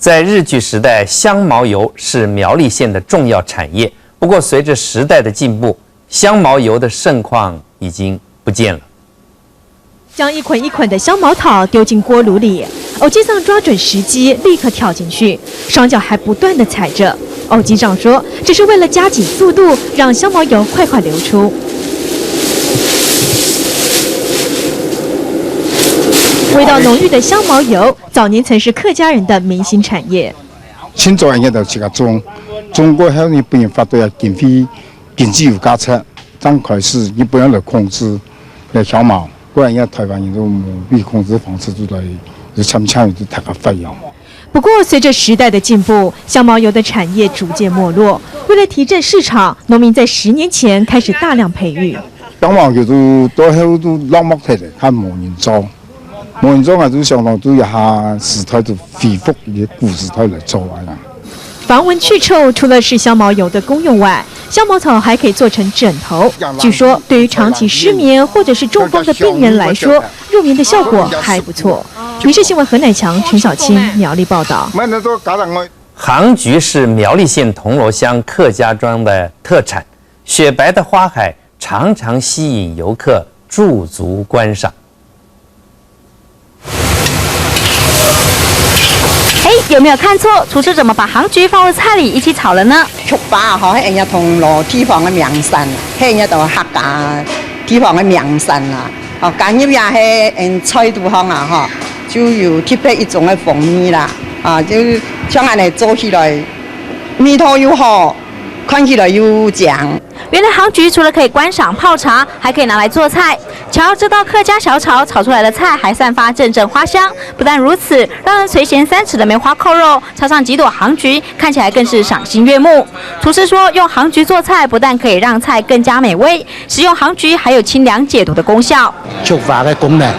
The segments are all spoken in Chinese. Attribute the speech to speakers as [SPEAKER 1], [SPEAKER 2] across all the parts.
[SPEAKER 1] 在日据时代，香茅油是苗栗县的重要产业。不过，随着时代的进步，香茅油的盛况已经不见了。
[SPEAKER 2] 将一捆一捆的香茅草丢进锅炉里，偶机上抓准时机，立刻跳进去，双脚还不断地踩着。偶机上说，这是为了加紧速度，让香茅油快快流出。味道浓郁的香茅油，早年曾是客家人的明星产业。
[SPEAKER 3] 清早人家就自己种，种过后呢，不然发到经济有加出，刚开始一般人来控制来香茅。 不然，人家台湾人都冇被控制方式就来就参就大家费用。
[SPEAKER 2] 不过，随着时代的进步，香茅油的产业逐渐没落。为了提振市场，农民在10年前开始大量培育。
[SPEAKER 3] 香茅油都后都落寞起嚟，看冇人做，冇人做啊，都相當都一下時代就恢復嘅古時代嚟做啊。
[SPEAKER 2] 防蚊去臭，除了是香茅油的功用外，香茅草还可以做成枕头。据说，对于长期失眠或者是中风的病人来说，入眠的效果还不错。民视新闻何乃强、陈小青苗栗报道。
[SPEAKER 1] 杭菊是苗栗县铜锣乡客家庄的特产，雪白的花海常常吸引游客驻足观赏。
[SPEAKER 4] 有没有看错？厨师怎么把杭菊放入菜里一起炒了呢？
[SPEAKER 5] 竹把嗬，係人家銅鑼地方嘅名產，係人家就客家地方嘅名產啦。哦，今日也係菜度方啊，嗬，就有特別一種嘅風味啦。啊，就將安尼做起來，味道又好，看起來又香。
[SPEAKER 4] 原来杭菊除了可以观赏泡茶，还可以拿来做菜。瞧，这道客家小炒炒出来的菜还散发阵阵花香。不但如此，让人垂涎3尺的梅花扣肉，插上几朵杭菊，看起来更是赏心悦目。厨师说，用杭菊做菜不但可以让菜更加美味，食用杭菊还有清凉解毒的功效。
[SPEAKER 6] 触发的功能，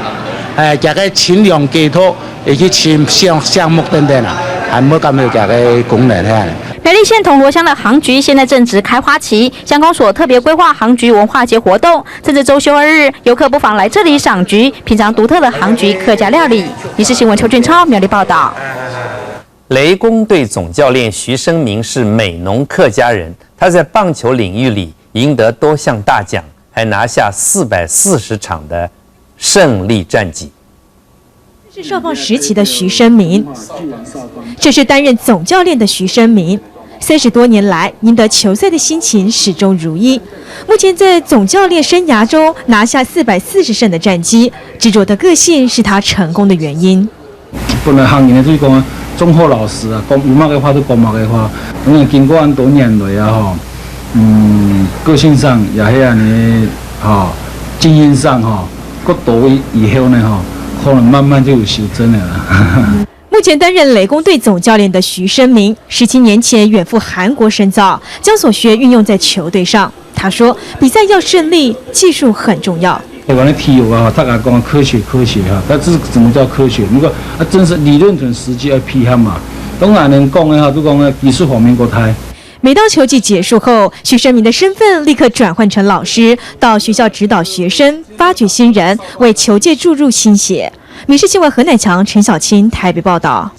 [SPEAKER 6] 加个清凉解毒，以及清香木等等啦，还冇咁样加个功能哈。
[SPEAKER 4] 苗栗县铜锣乡的杭菊现在正值开花期，乡公所特别规划杭菊文化节活动，趁着周休2日，游客不妨来这里赏菊，品尝独特的杭菊客家料理。民视新闻邱俊超苗栗报道。
[SPEAKER 1] 雷公队总教练徐生明是美浓客家人，他在棒球领域里赢得多项大奖，还拿下440场的胜利战绩。
[SPEAKER 2] 是少棒时期的徐生明，这是担任总教练的徐生明。30多年来，赢得球赛的心情始终如一。目前在总教练生涯中拿下440胜的战绩，执着的个性是他成功的原因。
[SPEAKER 7] 本来行业就是讲忠厚老实啊，讲有乜嘅话都讲乜嘅话。因为经过咁多年来啊，个性上也係安尼，经验上各到位以后呢，可能慢慢就有修正了啦。
[SPEAKER 2] 目前担任雷公队总教练的徐生明，17年前远赴韩国深造，将所学运用在球队上。他说，比赛要顺利，技术很重要。
[SPEAKER 7] 台湾的体育啊，大家讲科学哈，但是怎么叫科学？如果真是理论同实际要配合嘛。当然能讲的都讲技术方面过太。
[SPEAKER 2] 每当球季结束后，徐生明的身份立刻转换成老师，到学校指导学生，发掘新人，为球界注入新血。民视新闻何乃强、陈小青台北报道。